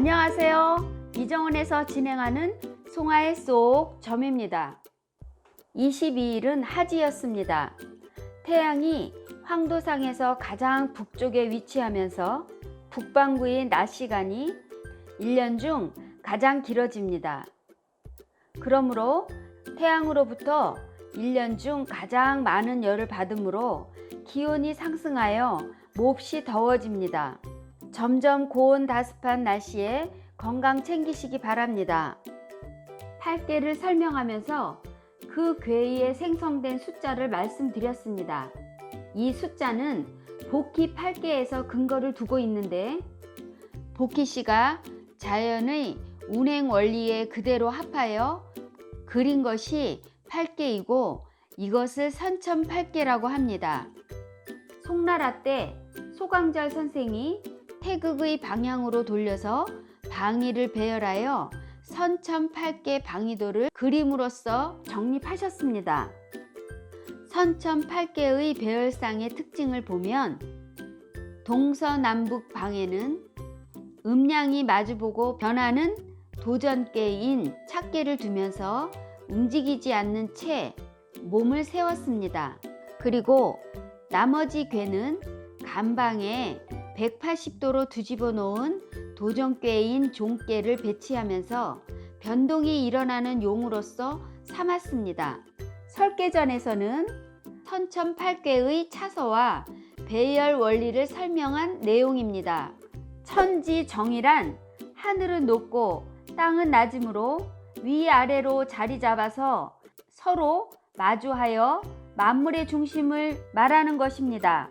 안녕하세요. 이정원에서 진행하는 송하의 쏙 점입니다. 22일은 하지였습니다. 태양이 황도상에서 가장 북쪽에 위치하면서 북반구의 낮 시간이 1년 중 가장 길어집니다. 그러므로 태양으로부터 1년 중 가장 많은 열을 받으므로 기온이 상승하여 몹시 더워집니다. 점점 고온다습한 날씨에 건강 챙기시기 바랍니다. 팔괘를 설명하면서 그 괴이에 생성된 숫자를 말씀드렸습니다. 이 숫자는 복희 팔괘에서 근거를 두고 있는데 복희씨가 자연의 운행 원리에 그대로 합하여 그린 것이 팔괘이고 이것을 선천팔괘라고 합니다. 송나라 때 소강절 선생이 태극의 방향으로 돌려서 방위를 배열하여 선천팔괘 방위도를 그림으로써 정립하셨습니다. 선천팔괘의 배열상의 특징을 보면 동서남북 방에는 음양이 마주보고 변하는 도전꾀인 찻꾀를 두면서 움직이지 않는 채 몸을 세웠습니다. 그리고 나머지 궤는 간방에 180도로 뒤집어 놓은 도전꾀인 종꾀를 배치하면서 변동이 일어나는 용으로서 삼았습니다. 설계전에서는 선천팔괘의 차서와 배열 원리를 설명한 내용입니다. 천지정이란 하늘은 높고 땅은 낮으므로 위아래로 자리 잡아서 서로 마주하여 만물의 중심을 말하는 것입니다.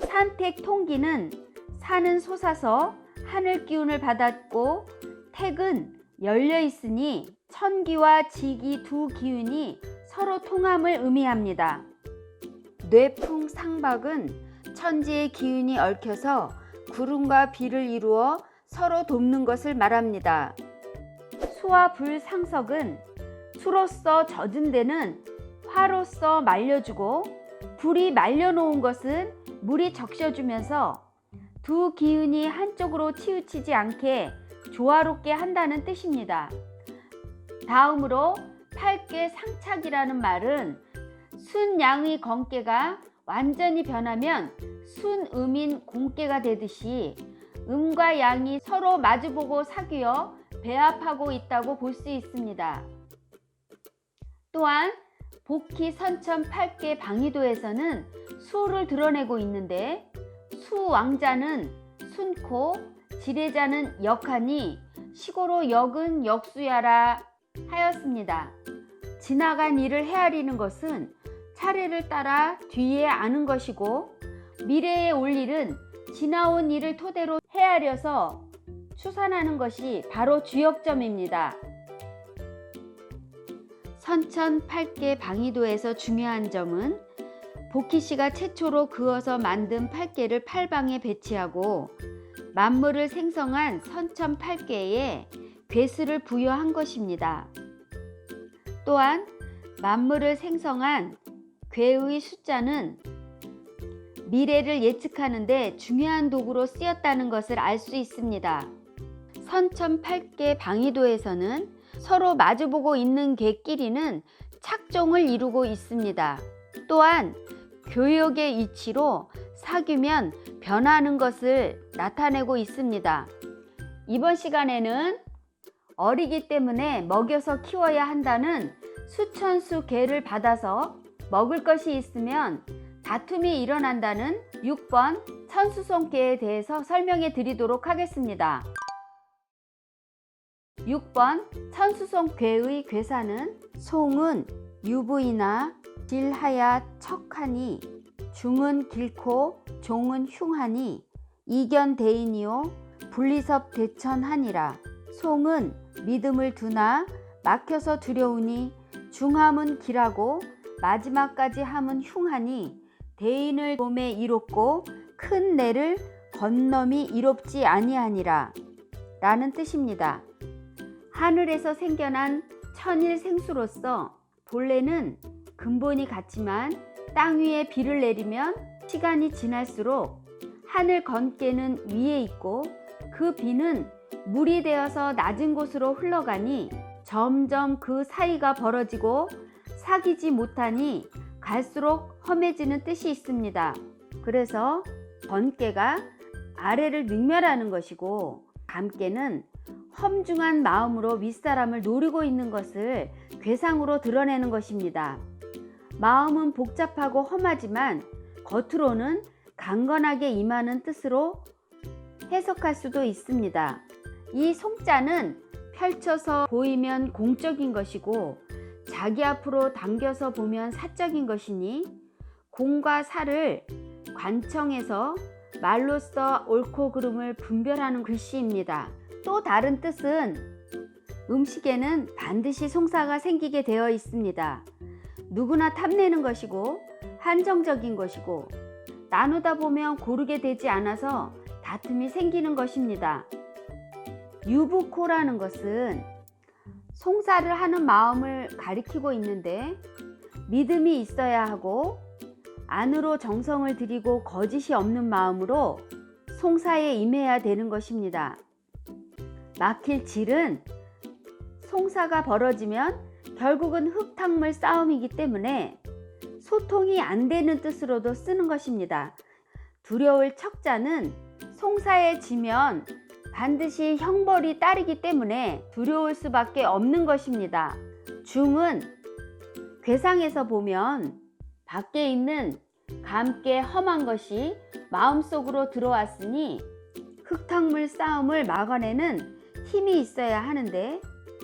산택통기는 산은 솟아서 하늘 기운을 받았고 택은 열려 있으니 천기와 지기 두 기운이 서로 통함을 의미합니다. 뇌풍상박은 천지의 기운이 얽혀서 구름과 비를 이루어 서로 돕는 것을 말합니다. 수와 불상석은 수로서 젖은 데는 화로서 말려주고 불이 말려놓은 것은 물이 적셔주면서 두 기운이 한쪽으로 치우치지 않게 조화롭게 한다는 뜻입니다. 다음으로 팔괘 상착이라는 말은 순양의 건깨가 완전히 변하면 순음인 공깨가 되듯이 음과 양이 서로 마주보고 사귀어 배합하고 있다고 볼 수 있습니다. 또한 복희 선천팔괘 방위도에서는 수를 드러내고 있는데 수왕자는 순코, 지례자는 역하니 시고로 역은 역수야라 하였습니다. 지나간 일을 헤아리는 것은 차례를 따라 뒤에 아는 것이고 미래에 올 일은 지나온 일을 토대로 헤아려서 추산하는 것이 바로 주역점입니다. 선천팔괘 방위도에서 중요한 점은 복희씨가 최초로 그어서 만든 팔괘를 팔방에 배치하고 만물을 생성한 선천팔괘에 괴수를 부여한 것입니다. 또한 만물을 생성한 괴의 숫자는 미래를 예측하는 데 중요한 도구로 쓰였다는 것을 알 수 있습니다. 선천팔괘 방위도에서는 서로 마주보고 있는 궤끼리는 착종을 이루고 있습니다. 또한 교역의 이치로 사귀면 변하는 것을 나타내고 있습니다. 이번 시간에는 어리기 때문에 먹여서 키워야 한다는 수천수 개를 받아서 먹을 것이 있으면 다툼이 일어난다는 6번 천수송개에 대해서 설명해 드리도록 하겠습니다. 6번 천수송괴의 괴사는 송은 유부이나 질하야 척하니 중은 길고 종은 흉하니 이견대인이요 분리섭 대천하니라. 송은 믿음을 두나 막혀서 두려우니 중함은 길하고 마지막까지 함은 흉하니 대인을 봄에 이롭고 큰 내를 건너미 이롭지 아니하니라 라는 뜻입니다. 하늘에서 생겨난 천일생수로서 본래는 근본이 같지만 땅 위에 비를 내리면 시간이 지날수록 하늘 건깨는 위에 있고 그 비는 물이 되어서 낮은 곳으로 흘러가니 점점 그 사이가 벌어지고 사귀지 못하니 갈수록 험해지는 뜻이 있습니다. 그래서 번개가 아래를 능멸하는 것이고 감개는 험중한 마음으로 윗사람을 노리고 있는 것을 괴상으로 드러내는 것입니다. 마음은 복잡하고 험하지만 겉으로는 강건하게 임하는 뜻으로 해석할 수도 있습니다. 이 송자는 펼쳐서 보이면 공적인 것이고 자기 앞으로 당겨서 보면 사적인 것이니 공과 사를 관청해서 말로써 옳고 그름을 분별하는 글씨입니다. 또 다른 뜻은 음식에는 반드시 송사가 생기게 되어 있습니다. 누구나 탐내는 것이고 한정적인 것이고 나누다 보면 고르게 되지 않아서 다툼이 생기는 것입니다. 유부코라는 것은 송사를 하는 마음을 가리키고 있는데 믿음이 있어야 하고 안으로 정성을 들이고 거짓이 없는 마음으로 송사에 임해야 되는 것입니다. 막힐 질은 송사가 벌어지면 결국은 흙탕물 싸움이기 때문에 소통이 안 되는 뜻으로도 쓰는 것입니다. 두려울 척자는 송사에 지면 반드시 형벌이 따르기 때문에 두려울 수밖에 없는 것입니다. 중은 괴상에서 보면 밖에 있는 감게 험한 것이 마음속으로 들어왔으니 흙탕물 싸움을 막아내는 힘이 있어야 하는데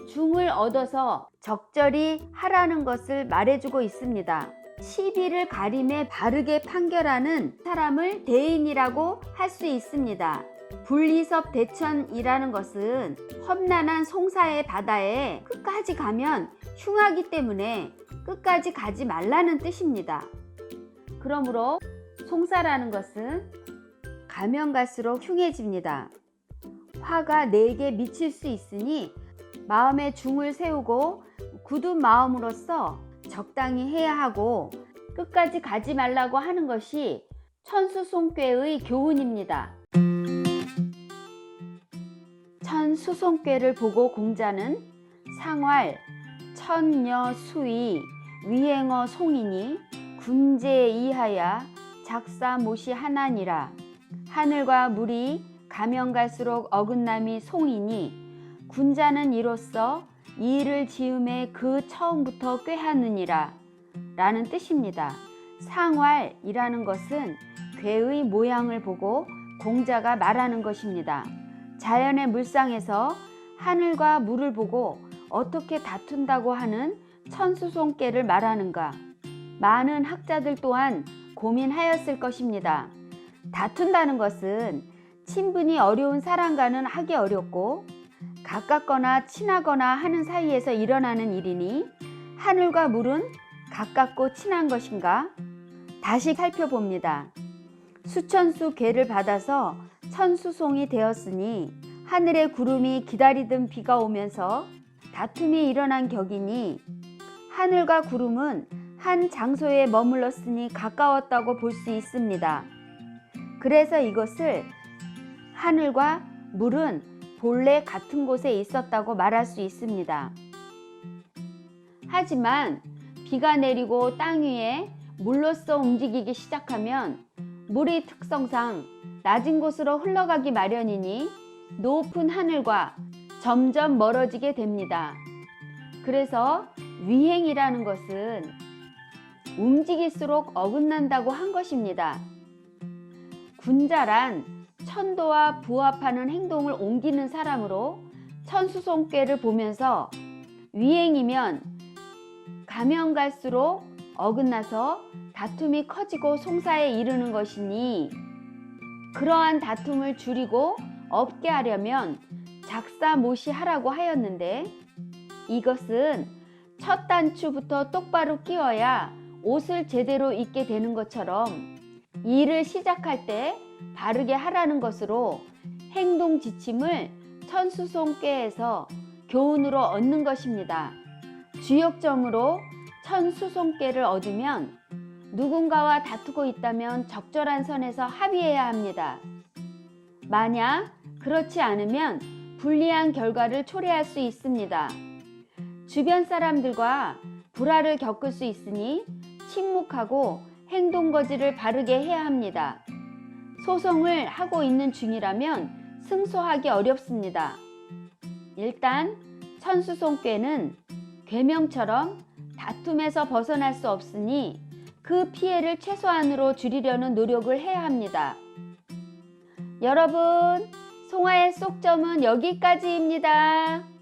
중을 얻어서 적절히 하라는 것을 말해주고 있습니다. 시비를 가림에 바르게 판결하는 사람을 대인이라고 할 수 있습니다. 불이섭 대천이라는 것은 험난한 송사의 바다에 끝까지 가면 흉하기 때문에 끝까지 가지 말라는 뜻입니다. 그러므로 송사라는 것은 가면 갈수록 흉해집니다. 화가 내게 미칠 수 있으니 마음에 중을 세우고 굳은 마음으로써 적당히 해야 하고 끝까지 가지 말라고 하는 것이 천수송꾀의 교훈입니다. 천수송꾀를 보고 공자는 상활, 천녀 수위, 위행어 송이니 군제 이하야 작사못이 하나니라. 하늘과 물이 가면 갈수록 어긋남이 송이니 군자는 이로써 이를 지음에 그 처음부터 꾀하느니라 라는 뜻입니다. 상활이라는 것은 괴의 모양을 보고 공자가 말하는 것입니다. 자연의 물상에서 하늘과 물을 보고 어떻게 다툰다고 하는 천수송꾀를 말하는가? 많은 학자들 또한 고민하였을 것입니다. 다툰다는 것은 친분이 어려운 사람과는 하기 어렵고 가깝거나 친하거나 하는 사이에서 일어나는 일이니 하늘과 물은 가깝고 친한 것인가? 다시 살펴봅니다. 수천수 궤를 받아서 천수송이 되었으니 하늘의 구름이 기다리던 비가 오면서 다툼이 일어난 격이니 하늘과 구름은 한 장소에 머물렀으니 가까웠다고 볼 수 있습니다. 그래서 이것을 하늘과 물은 본래 같은 곳에 있었다고 말할 수 있습니다. 하지만 비가 내리고 땅 위에 물로써 움직이기 시작하면 물의 특성상 낮은 곳으로 흘러가기 마련이니 높은 하늘과 점점 멀어지게 됩니다. 그래서 위행이라는 것은 움직일수록 어긋난다고 한 것입니다. 군자란 천도와 부합하는 행동을 옮기는 사람으로 천수송꾀를 보면서 위행이면 가면 갈수록 어긋나서 다툼이 커지고 송사에 이르는 것이니 그러한 다툼을 줄이고 없게 하려면 작사못이 하라고 하였는데 이것은 첫 단추부터 똑바로 끼워야 옷을 제대로 입게 되는 것처럼 일을 시작할 때 바르게 하라는 것으로 행동 지침을 천수송꾀에서 교훈으로 얻는 것입니다. 주역점으로 천수송꾀를 얻으면 누군가와 다투고 있다면 적절한 선에서 합의해야 합니다. 만약 그렇지 않으면 불리한 결과를 초래할 수 있습니다. 주변 사람들과 불화를 겪을 수 있으니 침묵하고 행동 거지를 바르게 해야 합니다. 소송을 하고 있는 중이라면 승소하기 어렵습니다. 일단 천수송꾀는 계명처럼 다툼에서 벗어날 수 없으니 그 피해를 최소한으로 줄이려는 노력을 해야 합니다. 여러분, 송아의 쏙점은 여기까지입니다.